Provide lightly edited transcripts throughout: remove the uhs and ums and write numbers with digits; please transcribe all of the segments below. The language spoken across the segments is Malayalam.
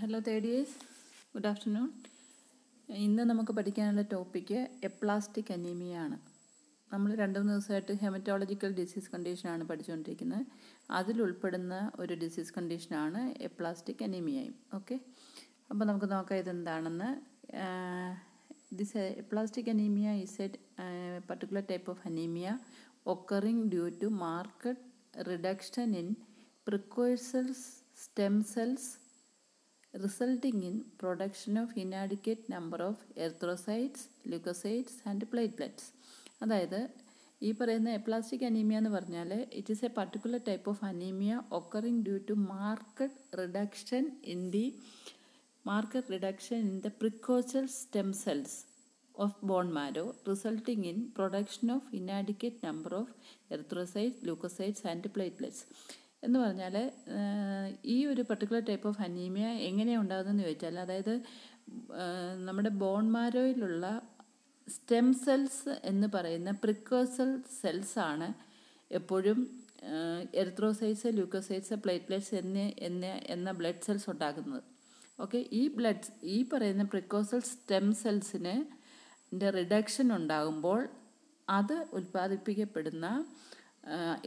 Hello third good afternoon. ഇന്ന് നമുക്ക് പഠിക്കാനുള്ള ടോപ്പിക്ക് എപ്ലാസ്റ്റിക് അനീമിയ ആണ്. നമ്മൾ 2-3 ദിവസമായിട്ട് ഹെമറ്റോളജിക്കൽ ഡിസീസ് കണ്ടീഷനാണ് പഠിച്ചുകൊണ്ടിരിക്കുന്നത്. അതിലുൾപ്പെടുന്ന ഒരു ഡിസീസ് കണ്ടീഷനാണ് എപ്ലാസ്റ്റിക് അനീമിയയും. ഓക്കെ, അപ്പോൾ നമുക്ക് നോക്കാം ഇതെന്താണെന്ന്. Aplastic anaemia is a particular type of anaemia occurring due to marked reduction in precursor stem cells resulting in production of inadequate number of erythrocytes, leukocytes and platelets. അതായത് ഈ പറയുന്ന എപ്ലാസ്റ്റിക് അനീമിയ എന്ന് പറഞ്ഞാൽ it is a particular type of anaemia occurring due to marked reduction in the precursor stem cells of bone marrow resulting in production of inadequate number of erythrocytes, leukocytes and platelets. എന്ന് പറഞ്ഞാൽ ഈ ഒരു പർട്ടിക്കുലർ ടൈപ്പ് ഓഫ് അനീമിയ എങ്ങനെയാണ് ഉണ്ടാകുന്നതെന്ന് ചോദിച്ചാൽ, അതായത് നമ്മുടെ ബോൺ മാരോയിലുള്ള സ്റ്റെം സെൽസ് എന്ന് പറയുന്ന പ്രിക്കോഴ്സർ സെൽസാണ് എപ്പോഴും എറിത്രോസൈറ്റ്സ്, ല്യൂക്കോസൈറ്റ്സ്, പ്ലേറ്റ്ലെറ്റ്സ് എന്ന ബ്ലഡ് സെൽസ് ഉണ്ടാക്കുന്നത്. ഓക്കെ, ഈ പറയുന്ന പ്രിക്കോഴ്സർ സ്റ്റെം സെൽസിന് റിഡക്ഷൻ ഉണ്ടാകുമ്പോൾ അത് ഉൽപ്പാദിപ്പിക്കപ്പെടുന്ന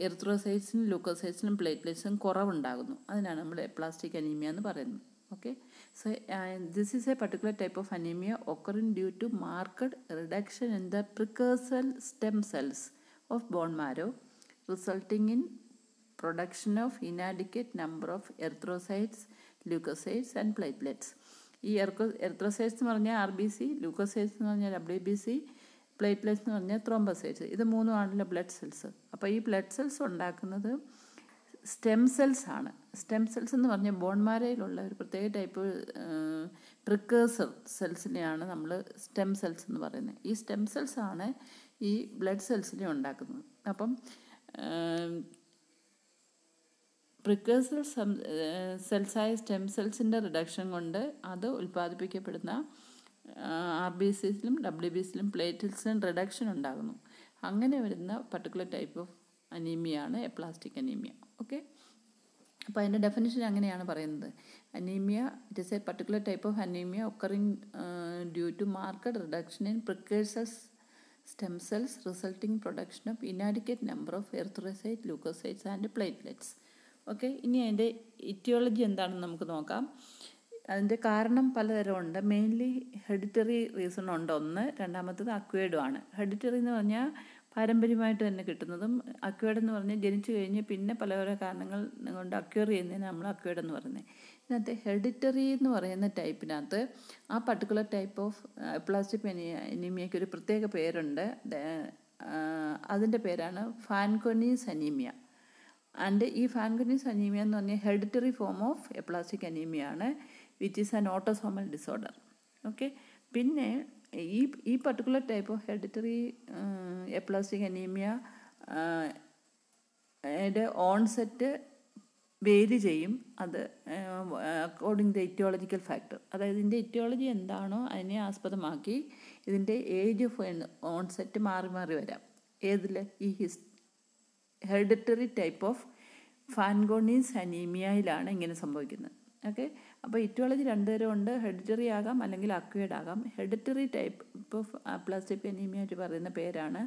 എറിത്രോസൈറ്റ്സിനും ലൂക്കോസൈറ്റ്സിനും പ്ലേറ്റ്ലെറ്റ്സും കുറവുണ്ടാകുന്നു. അതിനാണ് നമ്മൾ എപ്ലാസ്റ്റിക് അനീമിയ എന്ന് പറയുന്നത്. Okay, so this is a particular type of anaemia occurring due to marked reduction in the precursor stem cells of bone marrow resulting in production of inadequate number of erythrocytes, leukocytes and platelets. ഈ എറിത്രോസൈറ്റ്സ് എന്ന് പറഞ്ഞാൽ RBC, ലൂക്കോസൈറ്റ്സ് എന്ന് പറഞ്ഞാൽ WBC, പ്ലേറ്റ്ലെറ്റ്സ് എന്ന് പറഞ്ഞാൽ ത്രോംബോസൈറ്റ്സ്. ഇത് മൂന്നുമാണല്ലോ ബ്ലഡ് സെൽസ്. അപ്പോൾ ഈ ബ്ലഡ് സെൽസ് ഉണ്ടാക്കുന്നത് സ്റ്റെം സെൽസ് ആണ്. സ്റ്റെം സെൽസ് എന്ന് പറഞ്ഞാൽ ബോൺമാരയിലുള്ള ഒരു പ്രത്യേക ടൈപ്പ് പ്രിക്കേഴ്സർ സെൽസിനെയാണ് നമ്മൾ സ്റ്റെം സെൽസ് എന്ന് പറയുന്നത്. ഈ സ്റ്റെം സെൽസ് ആണ് ഈ ബ്ലഡ് സെൽസിനെ ഉണ്ടാക്കുന്നത്. അപ്പം പ്രിക്കേഴ്സർ സെൽസായ സ്റ്റെം സെൽസിൻ്റെ റിഡക്ഷൻ കൊണ്ട് അത് ഉൽപ്പാദിപ്പിക്കപ്പെടുന്ന RBCസിലും WBCയിലും പ്ലേറ്റ്ലെറ്റ്സിലും റിഡക്ഷൻ ഉണ്ടാകുന്നു. അങ്ങനെ വരുന്ന പർട്ടിക്കുലർ ടൈപ്പ് ഓഫ് അനീമിയാണ് എപ്ലാസ്റ്റിക് അനീമിയ. ഓക്കെ, അപ്പോൾ അതിൻ്റെ ഡെഫിനിഷൻ അങ്ങനെയാണ് പറയുന്നത്. Anaemia it is a particular type of anaemia occurring due to marked reduction in precursor stem cells resulting production of inadequate number of erythrocyte, leukocytes and platelets. Okay, ഇനി അതിൻ്റെ ഇറ്റിയോളജി എന്താണെന്ന് നമുക്ക് നോക്കാം. അതിൻ്റെ കാരണം പലതരമുണ്ട്. മെയിൻലി ഹെഡിറ്ററി റീസൺ ഉണ്ട് ഒന്ന്. രണ്ടാമത്തത് അക്വേഡുമാണ്. ഹെഡിറ്ററി എന്ന് പറഞ്ഞാൽ പാരമ്പര്യമായിട്ട് തന്നെ കിട്ടുന്നതും, അക്വേഡ് എന്ന് പറഞ്ഞാൽ ജനിച്ചു കഴിഞ്ഞ് പിന്നെ പല കാരണങ്ങൾ കൊണ്ട് അക്വയർ ചെയ്യുന്നതിന് നമ്മൾ അക്വേഡ് എന്ന് പറയുന്നത്. ഇതിനകത്ത് ഹെഡിറ്ററി എന്ന് പറയുന്ന ടൈപ്പിനകത്ത് ആ പർട്ടിക്കുലർ ടൈപ്പ് ഓഫ് എപ്ലാസ്റ്റിക് അനീമിയയ്ക്ക് ഒരു പ്രത്യേക പേരുണ്ട്. അതിൻ്റെ പേരാണ് ഫാൻകോനീസ് അനീമിയ. ആൻഡ് ഈ ഫാൻകോനീസ് അനീമിയ എന്ന് പറഞ്ഞാൽ hereditary form of aplastic anaemia ആണ്, which is an autosomal disorder. Okay, പിന്നെ ഈ particular type of hereditary aplastic anaemia onset vary ചെയ്യും. അത് അക്കോർഡിംഗ് ദ ഇറ്റിയോളജിക്കൽ ഫാക്ടർ. അതായത് ഇതിൻ്റെ ഇറ്റിയോളജി എന്താണോ അതിനെ ആസ്പദമാക്കി ഇതിൻ്റെ ഏജ് ഓഫ് ഓൺസെറ്റ് മാറി മാറി വരാം. ഏതിൽ? ഈ ഹെറിഡിറ്ററി ടൈപ്പ് ഓഫ് ഫാൻകോനീസ് അനീമിയയിലാണ് ഇങ്ങനെ സംഭവിക്കുന്നത്. ഓക്കെ, അപ്പോൾ ഇറ്റിയോളജി രണ്ടുതരം ഉണ്ട്. ഹെറിഡിറ്ററി ആകാം അല്ലെങ്കിൽ അക്വയർഡ് ആകാം. Hereditary type of aplastic anaemia ആയിട്ട് പറയുന്ന പേരാണ്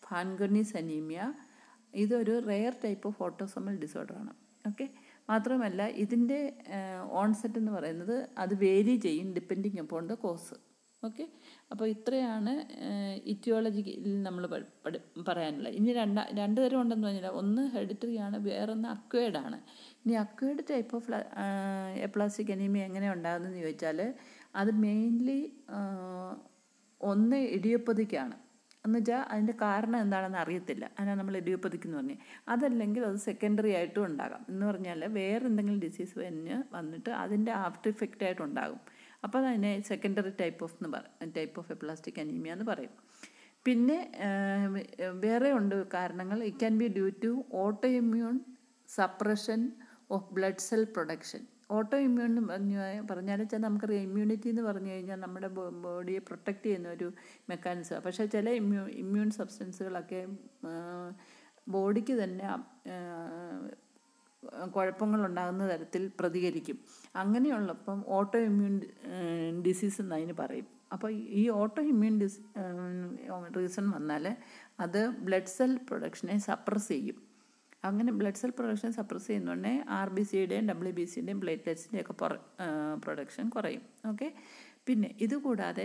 ഫാൻകോനീസ് അനീമിയ. ഇതൊരു റെയർ ടൈപ്പ് ഓഫ് ഓട്ടോസോമൽ ഡിസോർഡറാണ്. ഓക്കെ, മാത്രമല്ല ഇതിൻ്റെ ഓൺസെറ്റ് എന്ന് പറയുന്നത് അത് വേരി ചെയ്യും depending upon the cause. Okay, അപ്പോൾ ഇത്രയാണ് ഇറ്റിയോളജിയിൽ നമ്മൾ പറയാനുള്ളത്. ഇനി രണ്ട് തരം ഉണ്ടെന്ന് പറഞ്ഞാൽ ഒന്ന് ഹെറിഡിറ്ററി ആണ്, വേറൊന്ന് അക്വയർഡ് ആണ്. ഇനി acquired type of aplastic anaemia എങ്ങനെ ഉണ്ടാകുന്നതെന്ന് ചോദിച്ചാൽ അത് മെയിൻലി ഒന്ന് ഇഡിയോപ്പതിക്കാണ്. എന്ന് വെച്ചാൽ അതിൻ്റെ കാരണം എന്താണെന്ന് അറിയത്തില്ല, അതിനാണ് നമ്മൾ ഇഡിയോപ്പതിക്ക് എന്ന് പറഞ്ഞാൽ. അതല്ലെങ്കിൽ അത് സെക്കൻഡറി ആയിട്ടും ഉണ്ടാകാം. എന്ന് പറഞ്ഞാൽ വേറെ എന്തെങ്കിലും ഡിസീസ് വന്നിട്ട് അതിൻ്റെ ആഫ്റ്റർ ഇഫക്റ്റ് ആയിട്ടുണ്ടാകും. അപ്പോൾ അതിനെ secondary type of aplastic anaemia എന്ന് പറയും. പിന്നെ വേറെ ഉണ്ട് കാരണങ്ങൾ. It can be due to auto immune suppression of blood cell production. Auto immune എന്ന് പറഞ്ഞാൽ വെച്ചാൽ നമുക്കറിയാം, ഇമ്മ്യൂണിറ്റി എന്ന് പറഞ്ഞു കഴിഞ്ഞാൽ നമ്മുടെ ബോഡിയെ പ്രൊട്ടക്റ്റ് ചെയ്യുന്ന ഒരു മെക്കാനിസം. പക്ഷേ ചില ഇമ്മ്യൂൺ സബ്സ്റ്റൻസുകളൊക്കെ ബോഡിക്ക് തന്നെ കുഴപ്പങ്ങളുണ്ടാകുന്ന തരത്തിൽ പ്രതികരിക്കും. അങ്ങനെയുള്ളപ്പം ഓട്ടോ ഇമ്മ്യൂൺ ഡിസീസ് എന്ന് അതിന് പറയും. അപ്പോൾ ഈ ഓട്ടോ ഇമ്മ്യൂൺ റീസൺ വന്നാൽ അത് ബ്ലഡ് സെൽ പ്രൊഡക്ഷനെ സപ്രസ് ചെയ്യും. അങ്ങനെ ബ്ലഡ് സെൽ പ്രൊഡക്ഷൻ സപ്രസ് ചെയ്യുന്നതുകൊണ്ടേ RBCയുടെയും WBCയുടെയും പ്ലേറ്റ്ലെറ്റ്സിൻ്റെയും ഒക്കെ പ്രൊഡക്ഷൻ കുറയും. ഓക്കെ. പിന്നെ ഇതുകൂടാതെ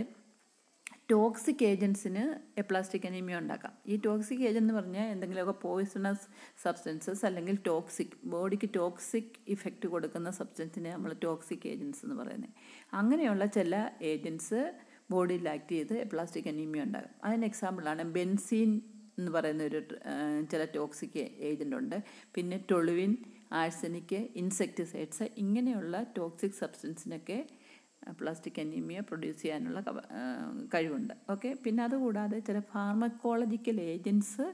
ടോക്സിക് ഏജൻസിന് എപ്ലാസ്റ്റിക് അനീമിയ ഉണ്ടാക്കാം. ഈ ടോക്സിക് ഏജന്റ് എന്ന് പറഞ്ഞാൽ എന്തെങ്കിലുമൊക്കെ പോയിസണസ് സബ്സ്റ്റൻസസ് അല്ലെങ്കിൽ ബോഡിക്ക് ടോക്സിക് ഇഫക്റ്റ് കൊടുക്കുന്ന സബ്സ്റ്റൻസിനെ നമ്മൾ ടോക്സിക് ഏജൻസ് എന്ന് പറയുന്നത്. അങ്ങനെയുള്ള ചില ഏജൻസ് ബോഡിയിൽ ആക്ട് ചെയ്ത് എപ്ലാസ്റ്റിക് അനീമിയ ഉണ്ടാകും. അതിന് എക്സാമ്പിളാണ് ബെൻസീൻ എന്ന് പറയുന്ന ചില ടോക്സിക് ഏജൻ്റ് ഉണ്ട്. പിന്നെ ടൊളുവിൻ, ആഴ്സനിക്, ഇൻസെക്ടിസൈഡ്സ്, ഇങ്ങനെയുള്ള ടോക്സിക് സബ്സ്റ്റൻസിനൊക്കെ പ്ലാസ്റ്റിക് അനീമിയ പ്രൊഡ്യൂസ് ചെയ്യാനുള്ള കഴിവുണ്ട്. ഓക്കെ. പിന്നെ അതുകൂടാതെ ചില ഫാർമക്കോളജിക്കൽ ഏജൻസ്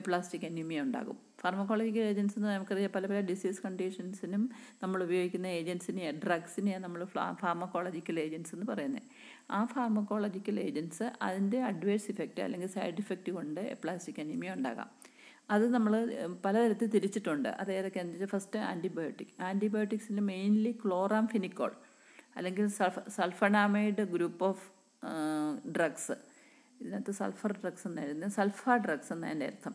പ്ലാസ്റ്റിക് അനീമിയ ഉണ്ടാകും. ഫാർമക്കോളജിക്കൽ ഏജൻസ് എന്ന് നമുക്കറിയാം, പല പല ഡിസീസ് കണ്ടീഷൻസിനും നമ്മൾ ഉപയോഗിക്കുന്ന ഏജൻസിനെയാണ്, ഡ്രഗ്സിനെയാണ് നമ്മൾ ഫാർമക്കോളജിക്കൽ ഏജൻസ് എന്ന് പറയുന്നത്. ആ ഫാർമക്കോളജിക്കൽ ഏജൻസ് അതിൻ്റെ അഡ്വേഴ്സ് ഇഫക്റ്റ് അല്ലെങ്കിൽ സൈഡ് ഇഫക്റ്റ് കൊണ്ട് പ്ലാസ്റ്റിക് അനീമിയ ഉണ്ടാകാം. അത് നമ്മൾ പലതരത്തിൽ തിരിച്ചിട്ടുണ്ട്. അത് ഏതൊക്കെയാണെന്ന് വെച്ചാൽ, ഫസ്റ്റ് ആൻറ്റിബയോട്ടിക്സിൽ മെയിൻലി ക്ലോറാംഫെനിക്കോൾ അല്ലെങ്കിൽ സൾഫണാമൈഡ് ഗ്രൂപ്പ് ഓഫ് ഡ്രഗ്സ്. ഇതിനകത്ത് സൾഫർ ഡ്രഗ്സ് എന്നായിരുന്നു, സൾഫ ഡ്രഗ്സ് എന്നതിൻ്റെ അർത്ഥം.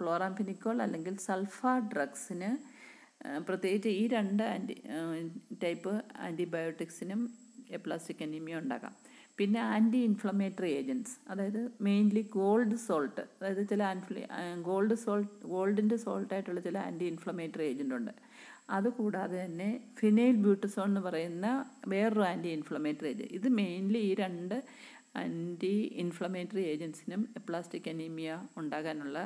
ക്ലോറാംഫെനിക്കോൾ അല്ലെങ്കിൽ സൾഫ ഡ്രഗ്സിന് പ്രത്യേകിച്ച് ഈ രണ്ട് ടൈപ്പ് ആൻറ്റിബയോട്ടിക്സിനും പ്ലാസ്റ്റിക് അനീമിയ ഉണ്ടാകാം. പിന്നെ ആൻറ്റി ഇൻഫ്ലമേറ്ററി ഏജൻറ്റ്സ്, അതായത് മെയിൻലി ഗോൾഡ് സോൾട്ട്, അതായത് ചില ഗോൾഡിൻ്റെ സോൾട്ടായിട്ടുള്ള ചില ആൻറ്റി ഇൻഫ്ലമേറ്ററി ഏജൻ്റ് ഉണ്ട്. അതുകൂടാതെ തന്നെ ഫിനൈൽ ബ്യൂട്ടസോൺ എന്ന് പറയുന്ന വേറൊരു ആൻറ്റി ഇൻഫ്ലമേറ്ററി ഏജൻറ്റ്. ഇത് മെയിൻലി ഈ രണ്ട് ആൻറ്റി ഇൻഫ്ലമേറ്ററി ഏജൻസിനും പ്ലാസ്റ്റിക് അനീമിയ ഉണ്ടാകാനുള്ള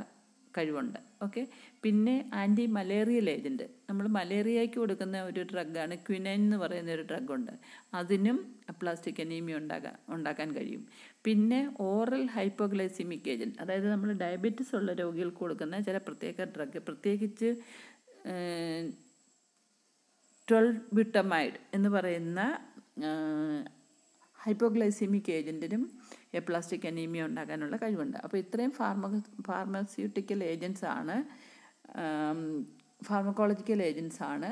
കഴിവുണ്ട്. ഓക്കെ. പിന്നെ ആൻറ്റി മലേറിയൽ ഏജൻറ്റ്, നമ്മൾ മലേറിയയ്ക്ക് കൊടുക്കുന്ന ഒരു ഡ്രഗാണ് ക്വിനൈൻ എന്ന് പറയുന്ന ഒരു ഡ്രഗുണ്ട്. അതിനും പ്ലാസ്റ്റിക് അനീമിയ ഉണ്ടാക്കാൻ കഴിയും. പിന്നെ ഓറൽ ഹൈപ്പോഗ്ലൈസിമിക് ഏജൻറ്റ്, അതായത് നമ്മൾ ഡയബറ്റീസ് ഉള്ള രോഗികൾക്ക് കൊടുക്കുന്ന ചില പ്രത്യേക ഡ്രഗ്, പ്രത്യേകിച്ച് 12-ബുട്ടമൈഡ് എന്ന് പറയുന്ന ഹൈപ്പോഗ്ലൈസിമിക് ഏജൻറ്റിനും പ്ലാസ്റ്റിക് അനീമിയ ഉണ്ടാകാനുള്ള കഴിവുണ്ട്. അപ്പോൾ ഇത്രയും ഫാർമസ്യൂട്ടിക്കൽ ഏജൻസാണ്, ഫാർമക്കോളജിക്കൽ ഏജൻസാണ്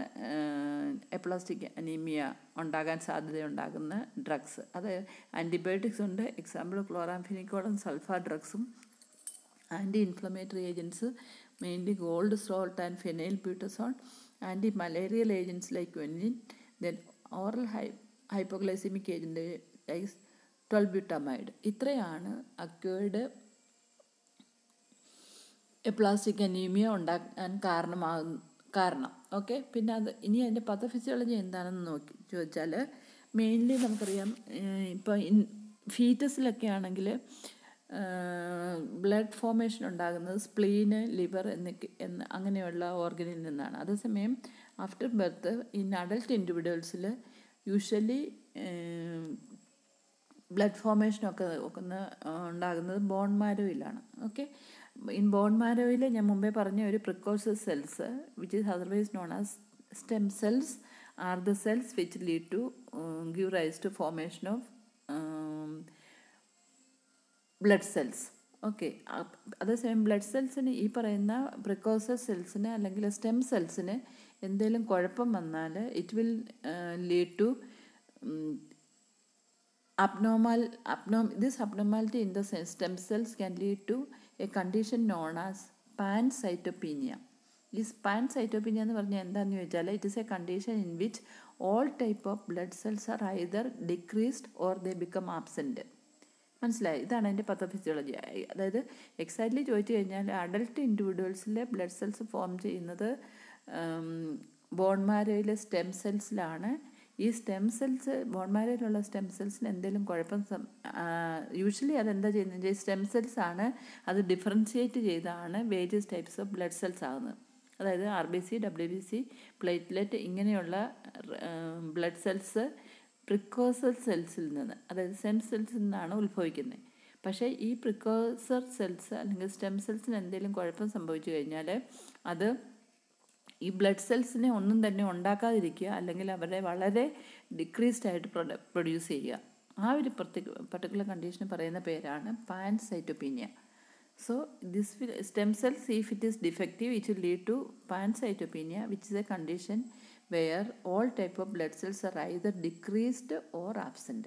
പ്ലാസ്റ്റിക് അനീമിയ ഉണ്ടാകാൻ സാധ്യതയുണ്ടാകുന്ന ഡ്രഗ്സ്. അത് ആൻറ്റിബയോട്ടിക്സ് ഉണ്ട്, എക്സാമ്പിൾ ക്ലോറാംഫെനിക്കോളും സൾഫ ഡ്രഗ്സും. Anti inflammatory agents mainly gold salt and phenylbutazone. Anti malarial agents like quinine. Then oral hypoglycaemic agent like 12-ബുട്ടമൈഡ്. ഇത്രയാണ് അക്വേർഡ് പ്ലാസ്റ്റിക് അനീമിയ ഉണ്ടാക്കാൻ കാരണം. ഓക്കെ. പിന്നെ ഇനി അതിൻ്റെ പതോഫിസിയോളജി എന്താണെന്ന് ചോദിച്ചാൽ, മെയിൻലി നമുക്കറിയാം, ഇപ്പോൾ ഫീറ്റസിലൊക്കെ ആണെങ്കിൽ ബ്ലഡ് ഫോർമേഷൻ ഉണ്ടാകുന്നത് സ്പ്ലീന്, ലിവർ അങ്ങനെയുള്ള ഓർഗനിൽ നിന്നാണ്. അതേസമയം ആഫ്റ്റർ ബർത്ത് ഇൻ അഡൽട്ട് ഇൻഡിവിജ്വൽസിൽ യൂഷ്വലി ബ്ലഡ് ഫോർമേഷനൊക്കെ ഉണ്ടാകുന്നത് ബോൺ മാരോയിലാണ്. ഓക്കെ. ഇൻ ബോൺ മാരോയിൽ ഞാൻ മുമ്പേ പറഞ്ഞ ഒരു precursor cells which is otherwise known as stem cells are the cells which lead to give rise to formation of blood cells. Okay. അതേസമയം ബ്ലഡ് സെൽസിന്, ഈ പറയുന്ന പ്രിക്കോഴ്സർ സെൽസിന് അല്ലെങ്കിൽ സ്റ്റെം സെൽസിന് എന്തെങ്കിലും കുഴപ്പം വന്നാൽ it will lead to this abnormality in the stem cells can lead to a condition known as pancytopenia. This pancytopenia എന്ന് പറഞ്ഞാൽ എന്താണെന്ന് ചോദിച്ചാൽ, it is a condition in which all type of blood cells are either decreased or they become absent. മനസ്സിലായി? ഇതാണ് അതിൻ്റെ പതോഫിസിയോളജി. അതായത് എക്സാക്ട്ലി ചോദിച്ചു കഴിഞ്ഞാൽ അഡൽട്ട് ഇൻഡിവിജ്വൽസിലെ ബ്ലഡ് സെൽസ് ഫോം ചെയ്യുന്നത് ബോൺ മാരോയിലെ സ്റ്റെം സെൽസിലാണ്. ഈ സ്റ്റെം സെൽസ്, ബോൺ മാരോയിലുള്ള സ്റ്റെം സെൽസിന് എന്തെങ്കിലും കുഴപ്പം യൂഷ്വലി അതെന്താ ചെയ്യുന്നത്, സ്റ്റെം സെൽസ് ആണ് അത് ഡിഫറൻഷിയേറ്റ് ചെയ്താണ് various types of blood cells ആകുന്നത്. അതായത് RBC, WBC, പ്ലേറ്റ്ലെറ്റ് ഇങ്ങനെയുള്ള ബ്ലഡ് സെൽസ് പ്രിക്കോഴ്സർ സെൽസിൽ നിന്ന്, അതായത് സ്റ്റെം സെൽസിൽ നിന്നാണ് ഉത്ഭവിക്കുന്നത്. പക്ഷേ ഈ പ്രിക്കോഴ്സർ സെൽസ് അല്ലെങ്കിൽ സ്റ്റെം സെൽസിന് എന്തെങ്കിലും കുഴപ്പം സംഭവിച്ചു കഴിഞ്ഞാൽ അത് ഈ ബ്ലഡ് സെൽസിനെ ഒന്നും തന്നെ ഉണ്ടാക്കാതിരിക്കുക, അല്ലെങ്കിൽ അവരെ വളരെ ഡിക്രീസ്ഡ് ആയിട്ട് പ്രൊഡ്യൂസ് ചെയ്യുക. ആ ഒരു പർട്ടിക്കുലർ കണ്ടീഷന് പറയുന്ന പേരാണ് പാൻസൈറ്റോപീനിയ. So this will, stem cells, if it is defective, it will lead to pancytopenia, which is a condition where all type of blood cells are either decreased or absent.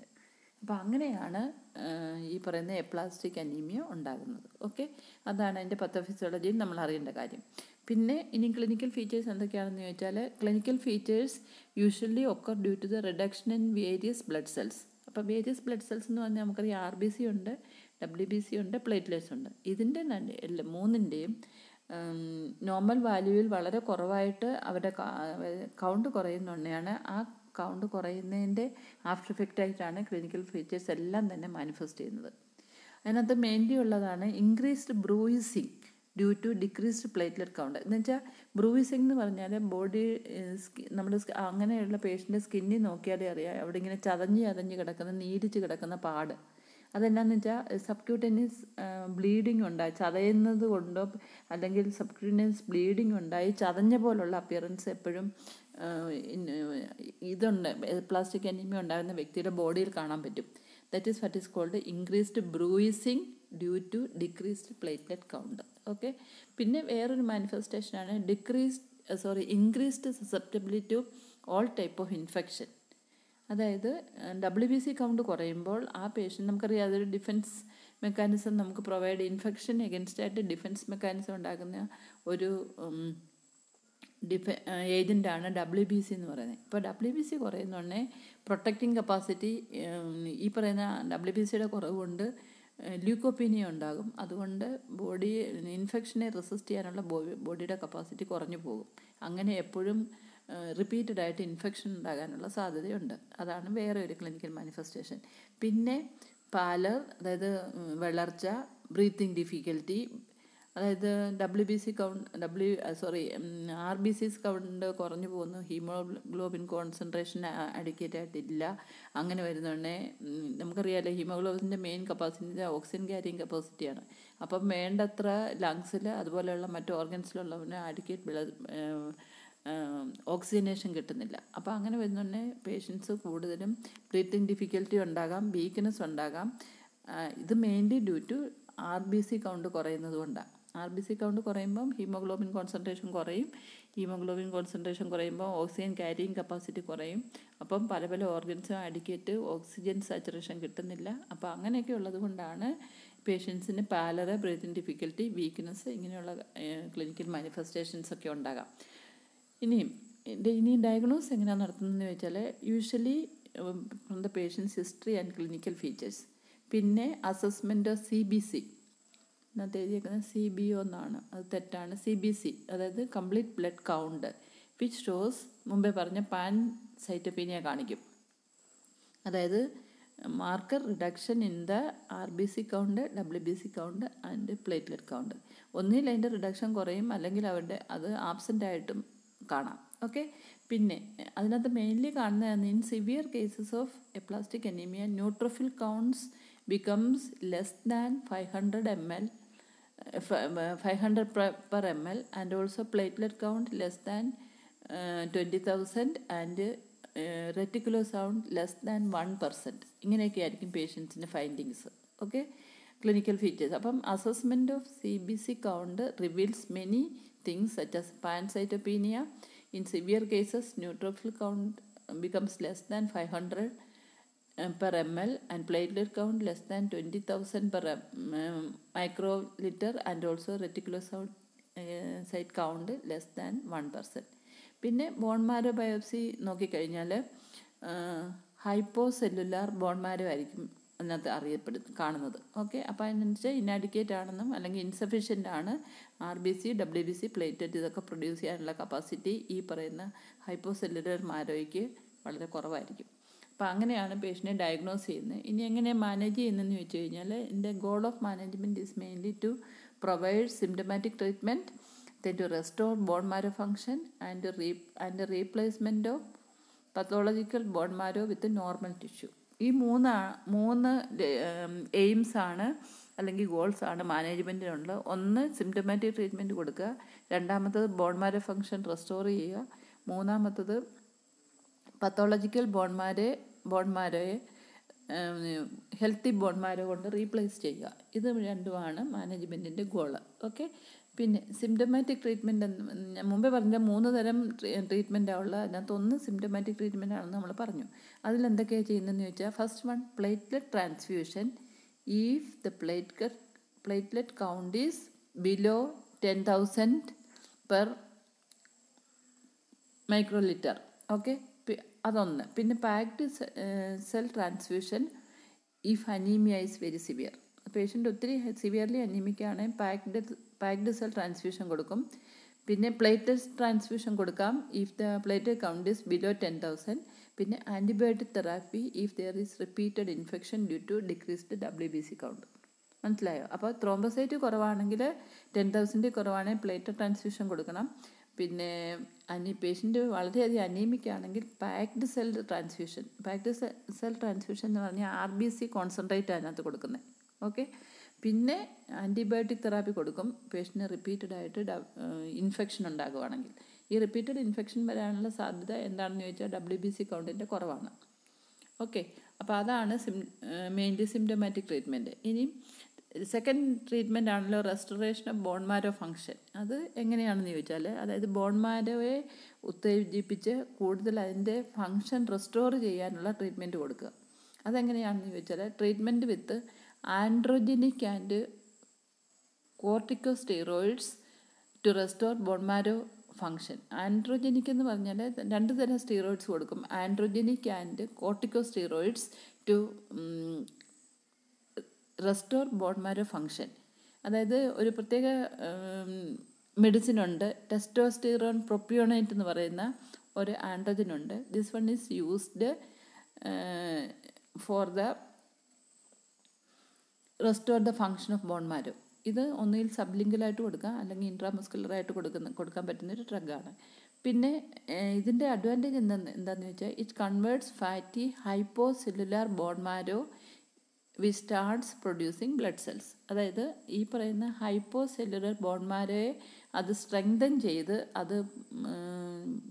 അപ്പോൾ അങ്ങനെയാണ് ഈ പറയുന്ന എപ്ലാസ്റ്റിക് അനീമിയ ഉണ്ടാകുന്നത്. ഓക്കെ, അതാണ് അതിൻ്റെ പത്തോഫിസിയോളജിയിൽ നമ്മൾ അറിയേണ്ട കാര്യം. പിന്നെ ഇനി ക്ലിനിക്കൽ ഫീച്ചേഴ്സ് എന്തൊക്കെയാണെന്ന് ചോദിച്ചാൽ, clinical features usually occur due to the reduction in various blood cells. അപ്പോൾ വേരിയസ് ബ്ലഡ് സെൽസ് എന്ന് പറഞ്ഞാൽ നമുക്കറിയാം RBC ഉണ്ട്, WBC ഉണ്ട്, പ്ലേറ്റ്ലെറ്റ്സ് ഉണ്ട്. ഇതിൻ്റെ മൂന്നിൻ്റെയും നോർമൽ വാല്യൂവിൽ വളരെ കുറവായിട്ട് അവരുടെ കൗണ്ട് കുറയുന്നുണ്ടെയാണ്. ആ കൗണ്ട് കുറയുന്നതിൻ്റെ ആഫ്റ്റർ എഫക്റ്റ് ആയിട്ടാണ് ക്ലിനിക്കൽ ഫീച്ചേഴ്സ് എല്ലാം തന്നെ മാനിഫെസ്റ്റ് ചെയ്യുന്നത്. അതിനകത്ത് മെയിൻലി ഉള്ളതാണ് increased bruising due to decreased platelet count. എന്ന് വെച്ചാൽ ബ്രൂയിസിങ് എന്ന് പറഞ്ഞാൽ ബോഡി നമ്മുടെ അങ്ങനെയുള്ള പേഷ്യൻ്റെ സ്കിന്നിൽ നോക്കിയാലേ അറിയാം അവിടെ ഇങ്ങനെ ചതഞ്ഞ് കിടക്കുന്ന, നീരിച്ച് കിടക്കുന്ന പാട്. അതെന്നാന്ന് വെച്ചാൽ സബ്ക്യൂട്ടേനിയസ് ബ്ലീഡിങ് ഉണ്ടായി, ചതയുന്നത് കൊണ്ടോ അല്ലെങ്കിൽ സബ്ക്യൂട്ടേനിയസ് ബ്ലീഡിങ് ഉണ്ടായി ചതഞ്ഞ പോലുള്ള അപ്പിയറൻസ് എപ്പോഴും ഇതുണ്ട് പ്ലാസ്റ്റിക് അനീമിയ ഉണ്ടാകുന്ന വ്യക്തിയുടെ ബോഡിയിൽ കാണാൻ പറ്റും. That is what is called increased bruising due to decreased platelet count. Okay, പിന്നെ വേറൊരു മാനിഫെസ്റ്റേഷനാണ് increased susceptibility to all type of infection. അതായത് WBC കൗണ്ട് കുറയുമ്പോൾ ആ പേഷ്യൻ്റ്, നമുക്കറിയാം അതൊരു ഡിഫെൻസ് മെക്കാനിസം നമുക്ക് പ്രൊവൈഡ്, ഇൻഫെക്ഷൻ എഗൻസ്റ്റ് ആയിട്ട് ഡിഫെൻസ് മെക്കാനിസം ഉണ്ടാക്കുന്ന ഒരു ഏജൻ്റാണ് WBC എന്ന് പറയുന്നത്. ഇപ്പോൾ WBC കുറയുന്നുണ്ടേ പ്രൊട്ടക്റ്റിംഗ് കപ്പാസിറ്റി, ഈ പറയുന്ന WBCയുടെ കുറവ് കൊണ്ട് ല്യൂക്കോപ്പീനിയ ഉണ്ടാകും. അതുകൊണ്ട് ബോഡി ഇൻഫെക്ഷനെ റെസിസ്റ്റ് ചെയ്യാനുള്ള ബോഡിയുടെ കപ്പാസിറ്റി കുറഞ്ഞു പോകും. അങ്ങനെ എപ്പോഴും റിപ്പീറ്റഡ് ആയിട്ട് ഇൻഫെക്ഷൻ ഉണ്ടാകാനുള്ള സാധ്യതയുണ്ട്. അതാണ് വേറെ ഒരു ക്ലിനിക്കൽ മാനിഫെസ്റ്റേഷൻ. പിന്നെ പാലർ, അതായത് വളർച്ച, ബ്രീത്തിങ് ഡിഫിക്കൽറ്റി, അതായത് WBC കൗണ്ട് RBCs കൗണ്ട് കുറഞ്ഞു പോകുന്നു, ഹീമോഗ്ലോബിൻ കോൺസെൻട്രേഷൻ അഡിക്വേറ്റ് ആയിട്ടില്ല. അങ്ങനെ വരുന്നുണ്ടേ നമുക്കറിയാമല്ലോ ഹീമോഗ്ലോബിൻ്റെ മെയിൻ കപ്പാസിറ്റി ഓക്സിജൻ ക്യാരിങ് കപ്പാസിറ്റിയാണ്. അപ്പം വേണ്ടത്ര ലങ്സിൽ അതുപോലെയുള്ള മറ്റു ഓർഗൻസിലുള്ളവന് അഡിക്വേറ്റ് ഓക്സിജനേഷൻ കിട്ടുന്നില്ല. അപ്പോൾ അങ്ങനെ വരുന്നുണ്ടേ പേഷ്യൻസ് കൂടുതലും ബ്രീത്തിങ് ഡിഫിക്കൽറ്റി ഉണ്ടാകാം, വീക്ക്നെസ് ഉണ്ടാകാം. ഇത് mainly due to RBC count കുറയുന്നത് കൊണ്ടാണ്. RBC കൗണ്ട് കുറയുമ്പം ഹീമോഗ്ലോബിൻ കോൺസെൻട്രേഷൻ കുറയും. ഹീമോഗ്ലോബിൻ കോൺസെൻട്രേഷൻ കുറയുമ്പോൾ ഓക്സിജൻ ക്യാരിയിങ് കപ്പാസിറ്റി കുറയും. അപ്പം പല ഓർഗൻസും അഡിക്വേറ്റ് ഓക്സിജൻ സാച്ചുറേഷൻ കിട്ടുന്നില്ല. അപ്പോൾ അങ്ങനെയൊക്കെ ഉള്ളത് കൊണ്ടാണ് പേഷ്യൻസിന് പാലർ, ബ്രീത്തിങ് ഡിഫിക്കൽറ്റി, വീക്ക്നെസ്, ഇങ്ങനെയുള്ള ക്ലിനിക്കൽ മാനിഫെസ്റ്റേഷൻസ് ഒക്കെ ഉണ്ടാകാം. ഇനി ഡയഗ്നോസ് എങ്ങനെയാണ് നടത്തുന്നതെന്ന് ചോദിച്ചാൽ, usually from the patients history and clinical features. പിന്നെ അസസ്മെൻറ്റ് ഓഫ് CBC, ഇതിനകത്ത് എഴുതിയേക്കുന്നത് CBO എന്നാണ്, അത് തെറ്റാണ്. CBC അതായത് complete blood count which shows മുമ്പേ പറഞ്ഞ പാൻസൈറ്റോപീനിയ കാണിക്കും. അതായത് marker reduction in the RBC count, WBC count and platelet count. ഒന്നിൽ അതിൻ്റെ റിഡക്ഷൻ കുറയും, അല്ലെങ്കിൽ അവരുടെ അത് ആബ്സെൻ്റ് ആയിട്ടും കാണാം. ഓക്കെ, പിന്നെ അതിനകത്ത് മെയിൻലി കാണുന്നതാണ് in severe cases of aplastic anaemia neutrophil counts becomes less than 500 per ml and also platelet count less than 20,000 and reticulocyte less than 1%. ഇങ്ങനെയൊക്കെ ആയിരിക്കും പേഷ്യൻസിൻ്റെ ഫൈൻഡിങ്സ്. Okay, clinical features. അപ്പം assessment of CBC count reveals many things such as pancytopenia. In severe cases, neutrophil count becomes less than 500 per ml and platelet count less than 20,000 per microliter and also reticulocyte count less than 1%. പിന്നെ ബോൺ മാരോ ബയോപ്സി നോക്കിക്കഴിഞ്ഞാൽ ഹൈപ്പോസെല്ലുലാർ ബോൺ മാരോ ആയിരിക്കും അതിനകത്ത് കാണുന്നത്. ഓക്കെ, അപ്പോൾ അതിനനുസരിച്ച് ഇനാഡിക്വേറ്റ് ആണെന്നും അല്ലെങ്കിൽ ഇൻസഫിഷ്യൻ്റ് ആണ് RBC, WBC, പ്ലേറ്റ്ലെറ്റ് ഇതൊക്കെ പ്രൊഡ്യൂസ് ചെയ്യാനുള്ള കപ്പാസിറ്റി ഈ പറയുന്ന ഹൈപ്പോസെല്ലുലർ മാരോയ്ക്ക് വളരെ കുറവായിരിക്കും. അപ്പോൾ അങ്ങനെയാണ് പേഷ്യനെ ഡയഗ്നോസ് ചെയ്യുന്നത്. ഇനി എങ്ങനെ മാനേജ് ചെയ്യുന്നതെന്ന് ചോദിച്ചു കഴിഞ്ഞാൽ, ഇതിൻ്റെ goal of management is mainly to provide symptomatic treatment, then to restore bone marrow function and replacement of pathological bone marrow with normal tissue. ഈ മൂന്ന് എയിംസ് ആണ് അല്ലെങ്കിൽ ഗോൾസ് ആണ് മാനേജ്മെൻറ്റിനുള്ളത്. ഒന്ന് സിംറ്റമാറ്റിക് ട്രീറ്റ്മെൻറ്റ് കൊടുക്കുക, രണ്ടാമത്തത് ബോൺ മാരോ ഫങ്ഷൻ റെസ്റ്റോർ ചെയ്യുക, മൂന്നാമത്തത് പത്തോളജിക്കൽ ബോൺ മാരോയെ ഹെൽത്തി ബോൺ മാരോ കൊണ്ട് റീപ്ലേസ് ചെയ്യുക. ഇത് രണ്ടുമാണ് മാനേജ്മെൻറ്റിൻ്റെ ഗോള്. ഓക്കെ. പിന്നെ സിംറ്റമാറ്റിക് ട്രീറ്റ്മെൻറ്റ് ഞാൻ മുമ്പേ പറഞ്ഞ 3 തരം ട്രീറ്റ്മെൻറ്റാണ് ഉള്ളത്. അതിനകത്ത് ഒന്ന് സിംറ്റമാറ്റിക് ട്രീറ്റ്മെൻറ്റ് ആണെന്ന് നമ്മൾ പറഞ്ഞു. അതിലെന്തൊക്കെയാണ് ചെയ്യുന്നതെന്ന് ചോദിച്ചാൽ, first one platelet transfusion. If the platelet count is below 10,000 per microlitre. Okay, അതൊന്ന്. പിന്നെ packed cell transfusion if anaemia is very severe. Patient ഒത്തിരി സിവിയർലി അനീമിക്കാണ് പാക്ഡ് സെൽ ട്രാൻസ്ഫ്യൂഷൻ കൊടുക്കും. പിന്നെ പ്ലേറ്റ്ലെറ്റ് ട്രാൻസ്ഫ്യൂഷൻ കൊടുക്കാം if the platelet count is below 10,000. പിന്നെ antibiotic therapy if there is repeated infection due to decreased WBC count. മനസ്സിലായോ? അപ്പോൾ ത്രോംബോസൈറ്റ് കുറവാണെങ്കിൽ 10,000 കുറവാണെങ്കിൽ പ്ലേറ്റ്ലെറ്റ് ട്രാൻസ്ഫ്യൂഷൻ കൊടുക്കണം. പിന്നെ പേഷ്യൻ്റ് വളരെയധികം അനീമിക്കാണെങ്കിൽ പാക്ഡ് സെൽ ട്രാൻസ്ഫ്യൂഷൻ എന്ന് പറഞ്ഞാൽ RBC കോൺസെൻട്രേറ്റ് അതിനകത്ത് കൊടുക്കുന്നത്. ഓക്കെ. പിന്നെ ആൻറ്റിബയോട്ടിക് തെറാപ്പി കൊടുക്കും പേഷ്യൻ്റ് റിപ്പീറ്റഡായിട്ട് ഇൻഫെക്ഷൻ ഉണ്ടാകുവാണെങ്കിൽ. ഈ റിപ്പീറ്റഡ് ഇൻഫെക്ഷൻ വരാനുള്ള സാധ്യത എന്താണെന്ന് ചോദിച്ചാൽ WBC കൗണ്ടിൻ്റെ കുറവാണ്. ഓക്കെ. അപ്പോൾ അതാണ് മെയിൻലി സിംറ്റമാറ്റിക് ട്രീറ്റ്മെൻറ്റ്. ഇനി സെക്കൻഡ് ട്രീറ്റ്മെൻ്റ് ആണല്ലോ restoration of bone marrow function. അത് എങ്ങനെയാണെന്ന് ചോദിച്ചാൽ, അതായത് ബോൺ മാരോയെ ഉത്തേജിപ്പിച്ച് കൂടുതൽ അതിൻ്റെ ഫങ്ഷൻ റെസ്റ്റോർ ചെയ്യാനുള്ള ട്രീറ്റ്മെൻറ്റ് കൊടുക്കുക. അതെങ്ങനെയാണെന്ന് ചോദിച്ചാൽ, treatment with androgenic and corticosteroids to restore bone marrow function. Androgenic എന്ന് പറഞ്ഞാൽ 2 തരം സ്റ്റീറോയിഡ്സ് കൊടുക്കും. Androgenic and corticosteroids to restore bone marrow function. അതായത് ഒരു പ്രത്യേക മെഡിസിൻ ഉണ്ട്, ടെസ്റ്റോസ്റ്റിറോൺ പ്രൊപ്പിയോണേറ്റ് എന്ന് പറയുന്ന ഒരു ആൻഡ്രോജൻ ഉണ്ട്. This one is used for the restore the function of bone marrow. ഇത് ഒന്നുകിൽ സബ്ലിംഗലായിട്ട് കൊടുക്കാം അല്ലെങ്കിൽ ഇൻട്രാമസ്കുലറായിട്ട് കൊടുക്കാൻ പറ്റുന്നൊരു ഡ്രഗാണ്. പിന്നെ ഇതിൻ്റെ അഡ്വാൻറ്റേജ് എന്താണെന്ന് വെച്ചാൽ, it converts fatty hypocellular bone marrow which starts producing blood cells. അതായത് ഈ പറയുന്ന ഹൈപ്പോസെല്ലുലർ ബോൺ മാരോയെ അത് സ്ട്രെങ്തൻ ചെയ്ത് അത്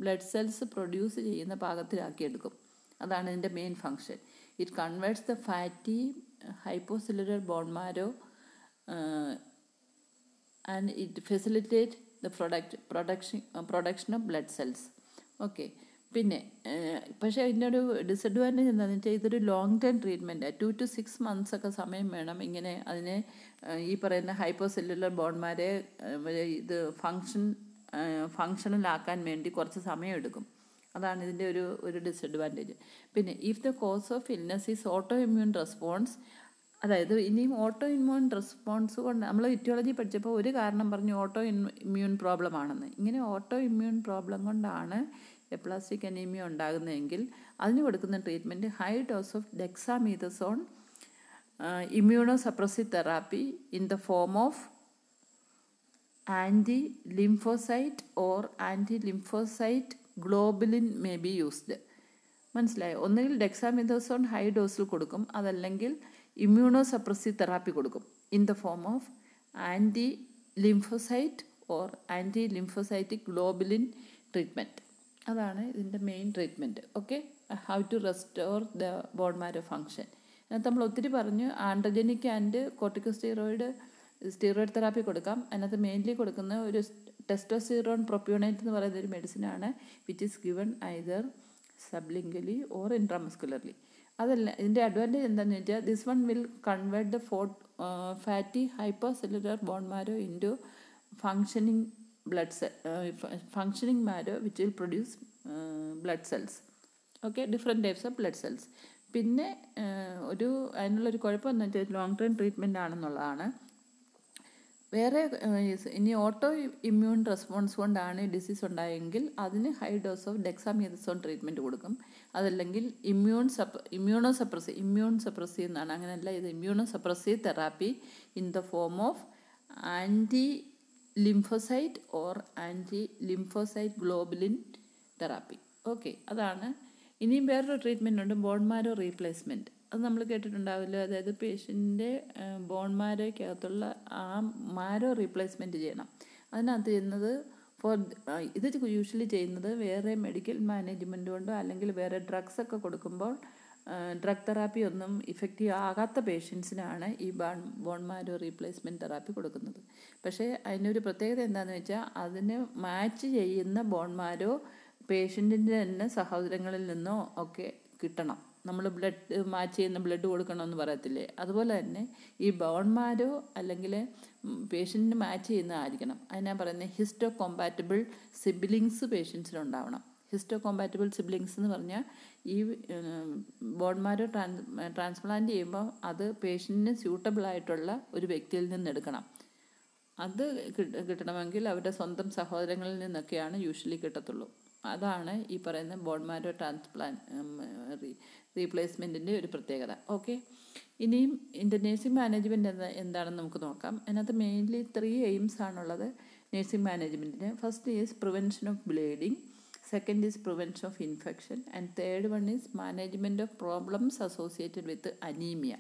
ബ്ലഡ് സെൽസ് പ്രൊഡ്യൂസ് ചെയ്യുന്ന പാകത്തിലാക്കിയെടുക്കും. അതാണ് ഇതിൻ്റെ main function. It converts the fatty hypocellular bone marrow and it facilitate the production of blood cells. Okay. പിന്നെ പക്ഷേ ഇതിൻ്റെ ഒരു ഡിസഡ്വാൻറ്റേജ് എന്താണെന്ന് വെച്ചാൽ, ഇതൊരു long term treatment. 2 to 6 months ഒക്കെ സമയം വേണം ഇങ്ങനെ അതിനെ ഈ പറയുന്ന ഹൈപ്പോസെല്ലുലർ ബോൺമാരെ ഇത് ഫങ്ഷണലാക്കാൻ വേണ്ടി കുറച്ച് സമയം എടുക്കും. അതാണ് ഇതിൻ്റെ ഒരു ഡിസഡ്വാൻറ്റേജ്. പിന്നെ if the cause of illness is auto immune response. അതായത് ഇനിയും ഓട്ടോ ഇമ്മ്യൂൺ റെസ്പോൺസ് കൊണ്ട് നമ്മൾ ഇറ്റിയോളജി പഠിച്ചപ്പോൾ ഒരു കാരണം പറഞ്ഞു ഓട്ടോ ഇമ്മ്യൂൺ പ്രോബ്ലം ആണെന്ന്. ഇങ്ങനെ ഓട്ടോ ഇമ്മ്യൂൺ പ്രോബ്ലം കൊണ്ടാണ് എപ്ലാസ്റ്റിക് അനീമിയ ഉണ്ടാകുന്നതെങ്കിൽ അതിന് കൊടുക്കുന്ന treatment high dose of dexamethasone immuno suppressive therapy in the form of anti lymphocyte or anti lymphocyte globulin may be used. മനസ്സിലായോ? ഒന്നുകിൽ ഡെക്സാമീഥസോൺ ഹൈ ഡോസിൽ കൊടുക്കും, അതല്ലെങ്കിൽ ഇമ്മ്യൂണോ സപ്രസീവ് തെറാപ്പി കൊടുക്കും in the form of anti lymphocyte or anti lymphocytic globulin treatment. അതാണ് ഇതിൻ്റെ main treatment. Okay. How to restore the bone marrow function. അതിനകത്ത് നമ്മൾ ഒത്തിരി പറഞ്ഞു. ആൻഡ്രോജനിക് ആൻഡ് കോർട്ടിക്കോസ്റ്റീറോയിഡ് തെറാപ്പി കൊടുക്കാം. അതിനകത്ത് മെയിൻലി കൊടുക്കുന്ന ഒരു ടെസ്റ്റോസ്റ്റിറോൺ പ്രൊപ്പിയോണേറ്റ് എന്ന് പറയുന്ന ഒരു മെഡിസിനാണ്, which is given either sublingually or intramuscularly. അതല്ല, ഇതിൻ്റെ അഡ്വാൻറ്റേജ് എന്താണെന്ന് വെച്ചാൽ, this one will convert the fatty hypocellular bone marrow into functioning marrow which will produce blood cells. Okay. Different types of blood cells. പിന്നെ അതിനുള്ളൊരു കുഴപ്പം എന്താ വെച്ചാൽ ലോങ് ടേം ട്രീറ്റ്മെൻ്റ് ആണെന്നുള്ളതാണ്. വേറെ ഇനി ഓട്ടോ ഇമ്മ്യൂൺ റെസ്പോൺസ് കൊണ്ടാണ് ഡിസീസ് ഉണ്ടായെങ്കിൽ അതിന് high dose of dexamethasone treatment കൊടുക്കും. അതല്ലെങ്കിൽ ഇമ്മ്യൂൺ സപ്രസീവ് എന്നാണ്, അങ്ങനെയല്ല, ഇത് immuno suppressive therapy in the form of anti lymphocyte or anti lymphocyte globulin therapy. Okay. അതാണ്. ഇനിയും വേറൊരു ട്രീറ്റ്മെൻ്റ് ഉണ്ട്, ബോൺ മാരോ റീപ്ലേസ്മെൻറ്റ്. അത് നമ്മൾ കേട്ടിട്ടുണ്ടാവില്ല. അതായത് പേഷ്യൻ്റെ ബോൺ മാരോയ്ക്കകത്തുള്ള ആ മാരോ റീപ്ലേസ്മെൻറ്റ് ചെയ്യണം. അതിനകത്ത് ചെയ്യുന്നത് ഇത് യൂഷ്വലി ചെയ്യുന്നത് വേറെ മെഡിക്കൽ മാനേജ്മെൻറ്റ് കൊണ്ടോ അല്ലെങ്കിൽ വേറെ ഡ്രഗ്സൊക്കെ കൊടുക്കുമ്പോൾ ഡ്രഗ് തെറാപ്പി ഒന്നും ഇഫക്റ്റീവ് ആകാത്ത പേഷ്യൻസിനാണ് ഈ ബോൺ മാരോ റീപ്ലേസ്മെൻറ്റ് തെറാപ്പി കൊടുക്കുന്നത്. പക്ഷേ അതിനൊരു പ്രത്യേകത എന്താണെന്ന് വെച്ചാൽ അതിന് മാച്ച് ചെയ്യുന്ന ബോൺ മാരോ പേഷ്യൻറ്റിൻ്റെ തന്നെ സഹോദരങ്ങളിൽ നിന്നോ ഒക്കെ കിട്ടണം. നമ്മൾ ബ്ലഡ് മാച്ച് ചെയ്യുന്ന ബ്ലഡ് കൊടുക്കണമെന്ന് പറയത്തില്ലേ, അതുപോലെ തന്നെ ഈ ബോൺ മാരോ അല്ലെങ്കിൽ പേഷ്യൻറ്റിന് മാച്ച് ചെയ്യുന്നതായിരിക്കണം. അതിനാ പറയുന്നത് ഹിസ്റ്റോ കോമ്പാറ്റബിൾ സിബ്ലിങ്സ് പേഷ്യൻസിനുണ്ടാവണം. ഹിസ്റ്റോ കോമ്പാറ്റബിൾ സിബ്ലിങ്സ് എന്ന് പറഞ്ഞാൽ ഈ ബോൺ മാരോ ട്രാൻസ്പ്ലാന്റ് ചെയ്യുമ്പോൾ അത് പേഷ്യൻറ്റിന് സ്യൂട്ടബിളായിട്ടുള്ള ഒരു വ്യക്തിയിൽ നിന്ന് എടുക്കണം. അത് കിട്ടണമെങ്കിൽ അവരുടെ സ്വന്തം സഹോദരങ്ങളിൽ നിന്നൊക്കെയാണ് യൂഷ്വലി കിട്ടത്തുള്ളൂ. അതാണ് ഈ പറയുന്ന ബോൺ മാരോ റീപ്ലേസ്മെൻറ്റിൻ്റെ ഒരു പ്രത്യേകത. ഓക്കെ, ഇനിയും നേഴ്സിംഗ് മാനേജ്മെൻറ്റ് എന്താണെന്ന് നമുക്ക് നോക്കാം. അതിനകത്ത് മെയിൻലി 3 എയിംസ് ആണുള്ളത് നേഴ്സിംഗ് മാനേജ്മെൻറ്റിന്. First is prevention of bleeding, second is prevention of infection, and third one is management of problems associated with anaemia.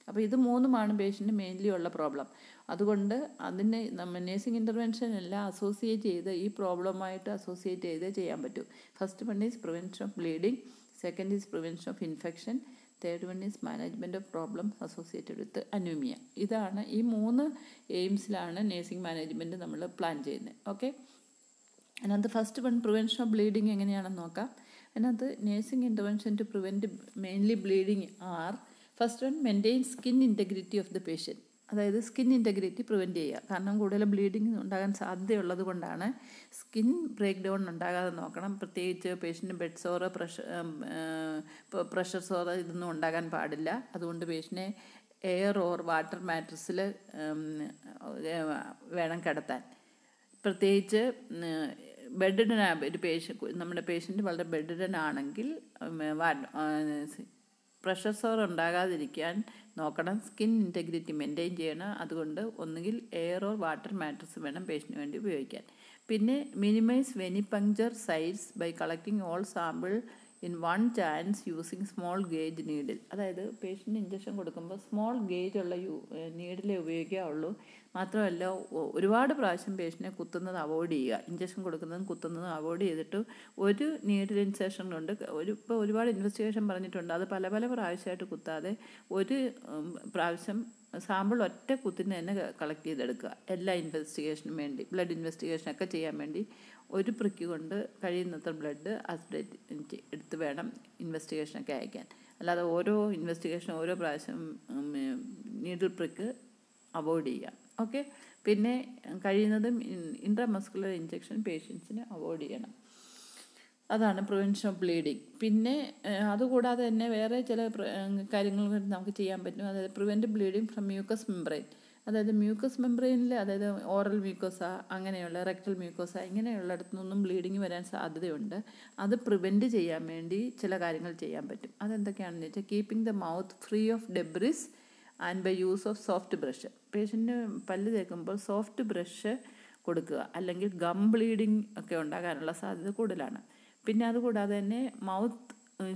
അപ്പോൾ ഇത് 3ഉമാണ് പേഷ്യൻറ്റിന് മെയിൻലി ഉള്ള പ്രോബ്ലം. അതുകൊണ്ട് അതിനെ നമ്മൾ നേഴ്സിംഗ് ഇൻ്റർവെൻഷൻ എല്ലാം അസോസിയേറ്റ് ചെയ്ത് ഈ പ്രോബ്ലമായിട്ട് അസോസിയേറ്റ് ചെയ്ത് ചെയ്യാൻ പറ്റും. First one is prevention of bleeding, second is prevention of infection, third one is management of problem associated with anaemia. ഇതാണ് ഈ 3 എയിംസിലാണ് നേഴ്സിംഗ് മാനേജ്മെൻറ്റ് നമ്മൾ പ്ലാൻ ചെയ്യുന്നത്. ഓക്കെ, അതിനകത്ത് first one prevention of bleeding എങ്ങനെയാണെന്ന് നോക്കാം. അതിനകത്ത് nursing intervention to prevent mainly bleeding are first one maintain skin integrity of the patient. അതായത് സ്കിൻ ഇൻറ്റഗ്രിറ്റി പ്രിവെൻറ്റ് ചെയ്യുക. കാരണം കൂടുതൽ ബ്ലീഡിങ് ഉണ്ടാകാൻ സാധ്യതയുള്ളത് കൊണ്ടാണ് സ്കിൻ ബ്രേക്ക് ഡൗൺ ഉണ്ടാകാതെ നോക്കണം. പ്രത്യേകിച്ച് patient bed sore, pressure sore ഇതൊന്നും ഉണ്ടാകാൻ പാടില്ല. അതുകൊണ്ട് പേഷ്യൻറ്റിനെ എയർ ഓർ വാട്ടർ മാട്രസിൽ വേണം കിടത്താൻ. പ്രത്യേകിച്ച് ബെഡ്ഡൻ ഒരു നമ്മുടെ പേഷ്യൻ്റ് വളരെ ബെഡ്ഡൻ ആണെങ്കിൽ പ്രഷർ സോർ ഉണ്ടാകാതിരിക്കാൻ നോക്കണം. സ്കിൻ ഇൻറ്റഗ്രിറ്റി മെയിൻറ്റെയിൻ ചെയ്യണം. അതുകൊണ്ട് ഒന്നുകിൽ എയർ ഓർ വാട്ടർ മാട്രസ് വേണം പേഷ്യൻറ്റിന് വേണ്ടി ഉപയോഗിക്കാൻ. പിന്നെ minimize venipuncture sites by collecting all sample in 1 chance using small gauge needle. അതായത് പേഷ്യൻറ്റിന് ഇഞ്ചക്ഷൻ കൊടുക്കുമ്പോൾ സ്മോൾ ഗേജ് ഉള്ള നീഡിലേ ഉപയോഗിക്കാവുള്ളൂ. മാത്രമല്ല ഒരുപാട് പ്രാവശ്യം പേഷ്യൻറ്റിനെ കുത്തുന്നത് അവോയ്ഡ് ചെയ്യുക. ഇഞ്ചക്ഷൻ കൊടുക്കുന്നതും കുത്തുന്നതും അവോയ്ഡ് ചെയ്തിട്ട് ഒരു നീഡിൽ ഇൻസെഷൻ കൊണ്ട് ഇപ്പോൾ ഒരുപാട് ഇൻവെസ്റ്റിഗേഷൻ പറഞ്ഞിട്ടുണ്ട്. അത് പല പ്രാവശ്യമായിട്ട് കുത്താതെ ഒരു പ്രാവശ്യം സാമ്പിൾ ഒറ്റ കുത്തിന് തന്നെ കളക്ട് ചെയ്തെടുക്കുക. എല്ലാ ഇൻവെസ്റ്റിഗേഷനും വേണ്ടി, ബ്ലഡ് ഇൻവെസ്റ്റിഗേഷനൊക്കെ ചെയ്യാൻ വേണ്ടി ഒരു പ്രിക്ക് കൊണ്ട് കഴിയുന്നത്ര ബ്ലഡ് ആസ്പിറേറ്റ് എടുത്ത് വേണം ഇൻവെസ്റ്റിഗേഷനൊക്കെ അയക്കാൻ. അല്ലാതെ ഓരോ ഇൻവെസ്റ്റിഗേഷനും ഓരോ പ്രാവശ്യം നീഡിൽ പ്രിക്ക് അവോയ്ഡ് ചെയ്യുക. ഓക്കെ, പിന്നെ കഴിയുന്നതും ഇൻട്രാമസ്കുലർ ഇഞ്ചക്ഷൻ പേഷ്യൻസിന് അവോയ്ഡ് ചെയ്യണം. അതാണ് പ്രിവെൻഷൻ ഓഫ് ബ്ലീഡിങ്. പിന്നെ അതുകൂടാതെ തന്നെ വേറെ ചില കാര്യങ്ങൾ നമുക്ക് ചെയ്യാൻ പറ്റും. അതായത് prevent bleeding from mucus membrane. അതായത് മ്യൂക്കസ് മെംബ്രെയിനിൽ, അതായത് ഓറൽ മ്യൂക്കോസ, അങ്ങനെയുള്ള റെക്ടൽ മ്യൂക്കോസ, ഇങ്ങനെയുള്ളിടത്തു നിന്നും ബ്ലീഡിങ് വരാൻ സാധ്യതയുണ്ട്. അത് പ്രിവെൻറ്റ് ചെയ്യാൻ വേണ്ടി ചില കാര്യങ്ങൾ ചെയ്യാൻ പറ്റും. അതെന്തൊക്കെയാണെന്ന് വെച്ചാൽ keeping the mouth free of debris and by use of soft brush. പേഷ്യൻറ്റിന് പല്ല് തേക്കുമ്പോൾ സോഫ്റ്റ് ബ്രഷ് കൊടുക്കുക, അല്ലെങ്കിൽ ഗം ബ്ലീഡിങ് ഒക്കെ ഉണ്ടാകാനുള്ള സാധ്യത കൂടുതലാണ്. പിന്നെ അതുകൂടാതെ തന്നെ mouth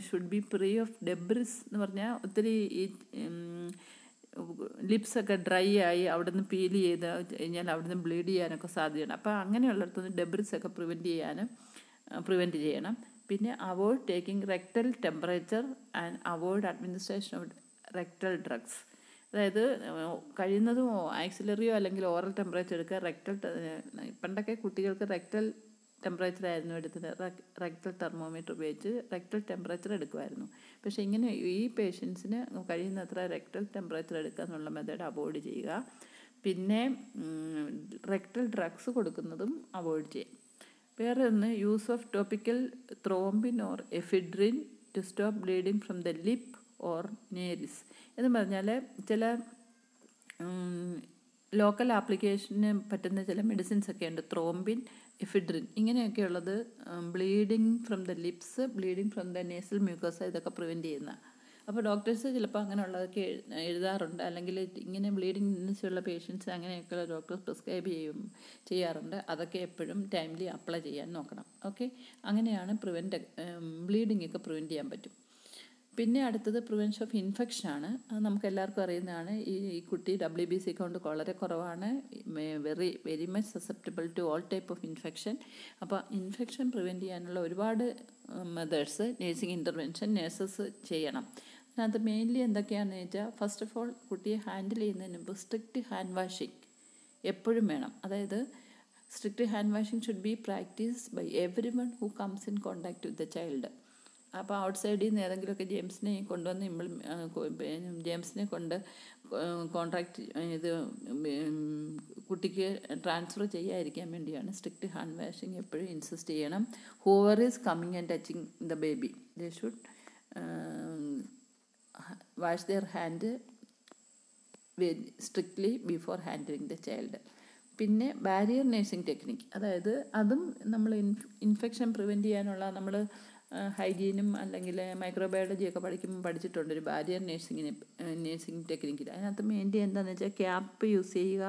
should be free of debris എന്ന് പറഞ്ഞാൽ ഒത്തിരി ഈ ലിപ്സൊക്കെ ഡ്രൈ ആയി അവിടെ നിന്ന് പീൽ ചെയ്ത് കഴിഞ്ഞാൽ അവിടെ നിന്ന് ബ്ലീഡ് ചെയ്യാനൊക്കെ സാധ്യതയുണ്ട്. അപ്പോൾ അങ്ങനെയുള്ളിടത്തുനിന്ന് ഡെബ്രിസൊക്കെ പ്രിവെൻറ്റ് ചെയ്യണം. പിന്നെ avoid taking rectal temperature and avoid administration of rectal drugs. അതായത് കഴിയുന്നതും ആക്സിലറിയോ അല്ലെങ്കിൽ ഓറൽ ടെമ്പറേച്ചർ എടുക്കുക. പണ്ടൊക്കെ കുട്ടികൾക്ക് റെക്ടൽ ടെമ്പറേച്ചർ ആയിരുന്നു എടുത്തത്. റെക്ടൽ തെർമോമീറ്റർ ഉപയോഗിച്ച് റെക്ടൽ ടെമ്പറേച്ചർ എടുക്കുമായിരുന്നു. പക്ഷേ ഇങ്ങനെ ഈ പേഷ്യൻസിന് കഴിയുന്നത്ര റെക്ടൽ ടെമ്പറേച്ചർ എടുക്കുക എന്നുള്ള മെത്തേഡ് അവോയ്ഡ് ചെയ്യുക. പിന്നെ റെക്ടൽ ഡ്രഗ്സ് കൊടുക്കുന്നതും അവോയ്ഡ് ചെയ്യാം. വേറെ ഒന്ന് use of topical thrombin or ephedrine to stop bleeding from the lip or nares. എന്ന് പറഞ്ഞാൽ ചില ലോക്കൽ ആപ്ലിക്കേഷന് പറ്റുന്ന ചില മെഡിസിൻസ് ഒക്കെ ഉണ്ട്. ത്രോംബിൻ, എഫിഡ്രിൻ ഇങ്ങനെയൊക്കെയുള്ളത് bleeding from the lips, bleeding from the nasal mucosa ഇതൊക്കെ പ്രിവെൻറ്റ് ചെയ്യുന്ന. അപ്പോൾ ഡോക്ടേഴ്സ് ചിലപ്പോൾ അങ്ങനെയുള്ളതൊക്കെ എഴുതാറുണ്ട്. അല്ലെങ്കിൽ ഇങ്ങനെ ബ്ലീഡിങ് ടെൻഡൻസിയുള്ള പേഷ്യൻസ് അങ്ങനെയൊക്കെയുള്ള ഡോക്ടേഴ്സ് പ്രിസ്ക്രൈബ് ചെയ്യാറുണ്ട്. അതൊക്കെ എപ്പോഴും ടൈംലി അപ്ലൈ ചെയ്യാൻ നോക്കണം. ഓക്കെ, അങ്ങനെയാണ് ബ്ലീഡിങ് ഒക്കെ പ്രിവെൻറ്റ് ചെയ്യാൻ പറ്റും. പിന്നെ അടുത്തത് പ്രിവെൻഷൻ ഓഫ് ഇൻഫെക്ഷനാണ്. അത് നമുക്ക് എല്ലാവർക്കും അറിയുന്നതാണ്. ഈ കുട്ടി WBC കൗണ്ട് വളരെ കുറവാണ്, very much susceptible to all type of infection. അപ്പോൾ ഇൻഫെക്ഷൻ പ്രിവെൻറ്റ് ചെയ്യാനുള്ള ഒരുപാട് മെത്തേഡ്സ് നേഴ്സിംഗ് ഇൻ്റർവെൻഷൻ നേഴ്സസ് ചെയ്യണം. അതിനകത്ത് മെയിൻലി എന്തൊക്കെയാണെന്ന് വെച്ചാൽ, ഫസ്റ്റ് ഓഫ് ഓൾ കുട്ടിയെ ഹാൻഡിൽ ചെയ്യുന്നതിന് മുമ്പ് സ്ട്രിക്റ്റ് ഹാൻഡ് വാഷിങ് എപ്പോഴും വേണം. അതായത് strict hand washing should be practised by every one who comes in contact with the child. അപ്പോൾ ഔട്ട് സൈഡിൽ നിന്ന് ഏതെങ്കിലുമൊക്കെ ജെയിംസിനെ കൊണ്ടുവന്ന് ജെയിംസിനെ കൊണ്ട് കോൺട്രാക്ട് ഇത് കുട്ടിക്ക് ട്രാൻസ്ഫർ ചെയ്യാതിരിക്കാൻ വേണ്ടിയാണ് സ്ട്രിക്റ്റ് ഹാൻഡ് വാഷിങ് എപ്പോഴും ഇൻസിസ്റ്റ് ചെയ്യണം. Whoever is coming and touching the baby, they should wash their hand strictly before handling the child. പിന്നെ ബാരിയർ നേഴ്സിംഗ് ടെക്നിക്ക്, അതായത് അതും നമ്മൾ ഇൻഫെക്ഷൻ പ്രിവെൻറ്റ് ചെയ്യാനുള്ള നമ്മൾ ഹൈജീനും അല്ലെങ്കിൽ മൈക്രോബയോളജിയൊക്കെ പഠിച്ചിട്ടുണ്ട് ഒരു ബാരിയർ നേഴ്സിംഗ് ടെക്നിക്കിൽ. അതിനകത്ത് മെയിൻലി എന്താണെന്ന് വെച്ചാൽ ക്യാപ്പ് യൂസ് ചെയ്യുക,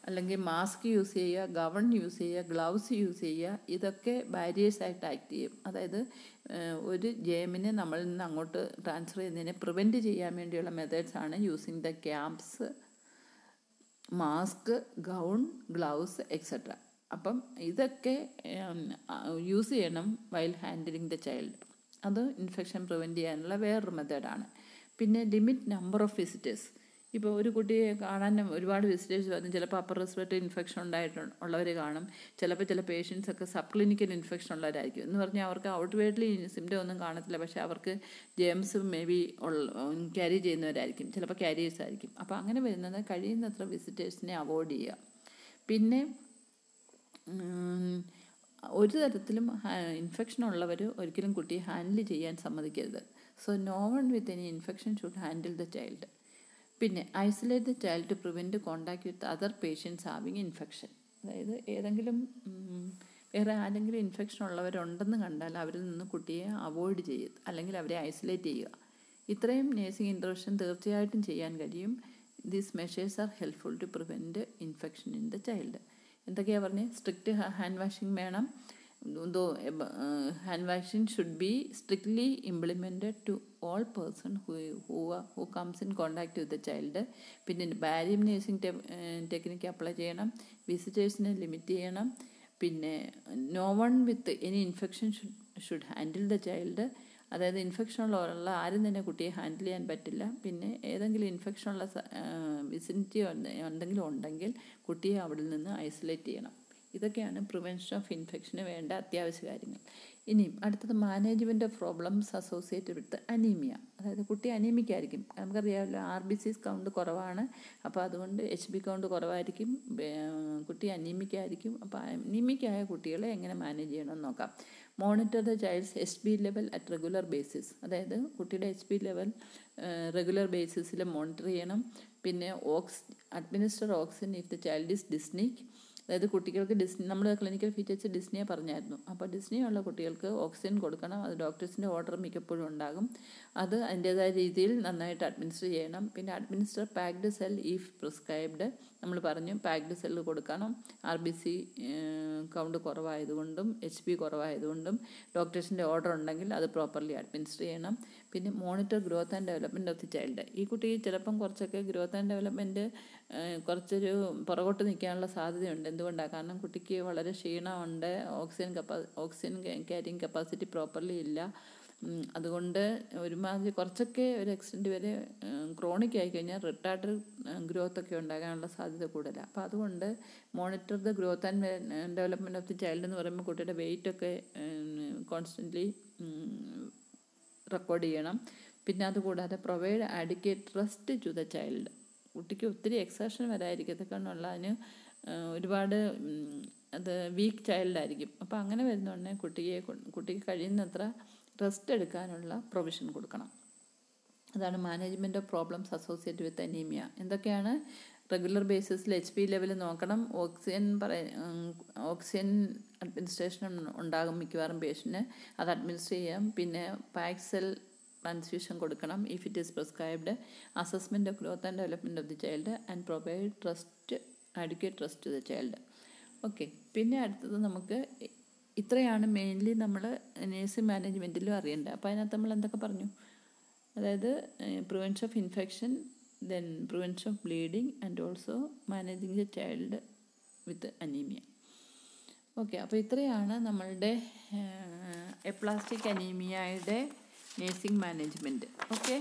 അല്ലെങ്കിൽ മാസ്ക് യൂസ് ചെയ്യുക, ഗവൺ യൂസ് ചെയ്യുക, ഗ്ലൗസ് യൂസ് ചെയ്യുക. ഇതൊക്കെ ബാരിയേഴ്സായിട്ട് ആക്ട് ചെയ്യും. അതായത് ഒരു ജേമിനെ നമ്മളിൽ നിന്ന് അങ്ങോട്ട് ട്രാൻസ്ഫർ ചെയ്യുന്നതിനെ പ്രിവെൻറ്റ് ചെയ്യാൻ വേണ്ടിയുള്ള മെത്തേഡ്സാണ് using the caps, mask, gown, gloves etcetera. അപ്പം ഇതൊക്കെ യൂസ് ചെയ്യണം വൈൽ ഹാൻഡിലിങ് ദ ചൈൽഡ്. അത് ഇൻഫെക്ഷൻ പ്രിവെൻറ്റ് ചെയ്യാനുള്ള വേറൊരു മെത്തേഡാണ്. പിന്നെ ലിമിറ്റ് നമ്പർ ഓഫ് വിസിറ്റേഴ്സ്. ഇപ്പോൾ ഒരു കുട്ടിയെ കാണാൻ ഒരുപാട് വിസിറ്റേഴ്സ് വരും. ചിലപ്പോൾ അപ്പർ റെസ്പിറേറ്ററി ഇൻഫെക്ഷൻ ഉള്ളവർ കാണും. ചിലപ്പോൾ ചില പേഷ്യൻസൊക്കെ സബ് ക്ലിനിക്കൽ ഇൻഫെക്ഷൻ ഉള്ളവരായിരിക്കും. എന്ന് പറഞ്ഞാൽ അവർക്ക് ഔട്ട്വേർഡ്ലി സിംറ്റം ഒന്നും കാണത്തില്ല, പക്ഷേ അവർക്ക് ജേംസ് മേ ബി ക്യാരി ചെയ്യുന്നവരായിരിക്കും, ചിലപ്പോൾ ക്യാരിയേഴ്സ് ആയിരിക്കും. അപ്പോൾ അങ്ങനെ വരുന്നത് കഴിയുന്നത്ര വിസിറ്റേഴ്സിനെ അവോയ്ഡ് ചെയ്യുക. പിന്നെ ഒരു തരത്തിലും ഇൻഫെക്ഷൻ ഉള്ളവർ ഒരിക്കലും കുട്ടിയെ ഹാൻഡിൽ ചെയ്യാൻ സമ്മതിക്കരുത്. So no one with any infection should handle the child. പിന്നെ isolate the child to prevent contact with other patients having infection. അതായത് ഏതെങ്കിലും വേറെ ആരെങ്കിലും ഇൻഫെക്ഷൻ ഉള്ളവരുണ്ടെന്ന് കണ്ടാൽ അവരിൽ നിന്ന് കുട്ടിയെ അവോയ്ഡ് ചെയ്യുക, അല്ലെങ്കിൽ അവരെ ഐസൊലേറ്റ് ചെയ്യുക. ഇത്രയും നേഴ്സിംഗ് ഇൻ്റർവെൻഷൻ തീർച്ചയായിട്ടും ചെയ്യാൻ കഴിയും. These measures are helpful to prevent infection in the child. എന്തൊക്കെയാണ് പറഞ്ഞത്? സ്ട്രിക്റ്റ് ഹാൻഡ് വാഷിംഗ് വേണം. Hand washing should be strictly implemented to all person who comes in contact with the child. പിന്നെ ബാരിയർ നേഴ്സിംഗ് ടെക്നിക്ക് അപ്ലൈ ചെയ്യണം. വിസിറ്റേഴ്സിനെ ലിമിറ്റ് ചെയ്യണം. പിന്നെ no one with any infection should handle the child. അതായത് ഇൻഫെക്ഷനുള്ള ആരും തന്നെ കുട്ടിയെ ഹാൻഡിൽ ചെയ്യാൻ പറ്റില്ല. പിന്നെ ഏതെങ്കിലും ഇൻഫെക്ഷനുള്ള വിസിനിറ്റി എന്തെങ്കിലും ഉണ്ടെങ്കിൽ കുട്ടിയെ അവിടെ നിന്ന് ഐസൊലേറ്റ് ചെയ്യണം. ഇതൊക്കെയാണ് പ്രിവെൻഷൻ ഓഫ് ഇൻഫെക്ഷന് വേണ്ട അത്യാവശ്യ കാര്യങ്ങൾ. ഇനിയും അടുത്തത് management of problems associated with anaemia. അതായത് കുട്ടി അനീമിക് ആയിരിക്കും. നമുക്കറിയാമല്ലോ RBC കൗണ്ട് കുറവാണ്. അപ്പോൾ അതുകൊണ്ട് HB കൗണ്ട് കുറവായിരിക്കും, കുട്ടി അനീമിക് ആയിരിക്കും. അപ്പോൾ അനീമിക് ആയ കുട്ടികളെ എങ്ങനെ മാനേജ് ചെയ്യണമെന്ന് നോക്കാം. Monitor the child's HB level at regular basis. അതായത് കുട്ടിയുടെ HB ലെവൽ റെഗുലർ ബേസിസിൽ മോണിറ്റർ ചെയ്യണം. പിന്നെ administer oxygen if the child is dyspnoeic. അതായത് കുട്ടികൾക്ക് നമ്മൾ ക്ലിനിക്കൽ ഫീച്ചേഴ്സ് ഡിസ്നിയെ പറഞ്ഞായിരുന്നു. അപ്പോൾ ഡിസ്നിയുള്ള കുട്ടികൾക്ക് ഓക്സിജൻ കൊടുക്കണം. അത് ഡോക്ടേഴ്സിൻ്റെ ഓർഡർ മിക്കപ്പോഴും ഉണ്ടാകും. അത് അതിൻ്റേതായ രീതിയിൽ നന്നായിട്ട് അഡ്മിനിസ്റ്റർ ചെയ്യണം. പിന്നെ administer packed cell if prescribed. നമ്മൾ പറഞ്ഞു പാക്ഡ് സെല്ല് കൊടുക്കണം. RBC കൗണ്ട് കുറവായതുകൊണ്ടും HB കുറവായതുകൊണ്ടും ഡോക്ടേഴ്സിൻ്റെ ഓർഡർ ഉണ്ടെങ്കിൽ അത് പ്രോപ്പർലി അഡ്മിനിസ്റ്റർ ചെയ്യണം. പിന്നെ monitor growth and development of the child. ഈ കുട്ടി ചിലപ്പം കുറച്ചൊക്കെ ഗ്രോത്ത് ആൻഡ് ഡെവലപ്മെൻറ്റ് കുറച്ചൊരു പുറകോട്ട് നിൽക്കാനുള്ള സാധ്യതയുണ്ട്. എന്തുകൊണ്ടാണ്? കാരണം കുട്ടിക്ക് വളരെ ക്ഷീണമുണ്ട്, ഓക്സിജൻ ക്യാരിങ് കപ്പാസിറ്റി പ്രോപ്പർലി ഇല്ല. അതുകൊണ്ട് ഒരുമാതിരി കുറച്ചൊക്കെ ഒരു എക്സ്റ്റെൻറ്റ് വരെ ക്രോണിക് ആയിക്കഴിഞ്ഞാൽ റിട്ടാർഡ് ഗ്രോത്ത് ഒക്കെ ഉണ്ടാകാനുള്ള സാധ്യത കൂടുതലാണ്. അപ്പോൾ അതുകൊണ്ട് monitor the growth and development of the child എന്ന് പറയുമ്പോൾ കുട്ടിയുടെ വെയിറ്റൊക്കെ കോൺസ്റ്റൻ്റ്ലി റെക്കോർഡ് ചെയ്യണം. പിന്നെ അതുകൂടാതെ provide adequate rest to the child. കുട്ടിക്ക് ഒത്തിരി എക്സർഷൻ വരാതിരിക്കത്തക്കണ്ണുള്ള അതിന് ഒരുപാട് അത് വീക്ക് ചൈൽഡായിരിക്കും. അപ്പോൾ അങ്ങനെ വരുന്നുണ്ടെങ്കിൽ കുട്ടിക്ക് കഴിയുന്നത്ര റെസ്റ്റ് എടുക്കാനുള്ള പ്രൊവിഷൻ കൊടുക്കണം. അതാണ് management of problems associated with anaemia. എന്തൊക്കെയാണ്? റെഗുലർ ബേസിസിൽ HB ലെവൽ നോക്കണം. ഓക്സിജൻ അഡ്മിനിസ്ട്രേഷൻ ഉണ്ടാകും മിക്കവാറും പേഷ്യൻറ്റിന്, അത് അഡ്മിനിസ്റ്റർ ചെയ്യാം. പിന്നെ പാക്സെൽ ട്രാൻസ്ഫ്യൂഷൻ കൊടുക്കണം if it is prescribed. Assessment of growth and development of the child and provide adequate rest to the child. Okay. പിന്നെ അടുത്തത് നമുക്ക് ഇത്രയാണ് മെയിൻലി നമ്മൾ നേഴ്സിംഗ് മാനേജ്മെൻറ്റിലും അറിയേണ്ടത്. അപ്പോൾ അതിനകത്ത് നമ്മൾ എന്തൊക്കെ പറഞ്ഞു? അതായത് prevention of infection, then prevention of bleeding and also managing the Child with anaemia. Okay. അപ്പോൾ ഇത്രയാണ് നമ്മളുടെ എപ്ലാസ്റ്റിക് അനീമിയയുടെ നേഴ്സിംഗ് മാനേജ്മെൻറ്റ്. ഓക്കെ.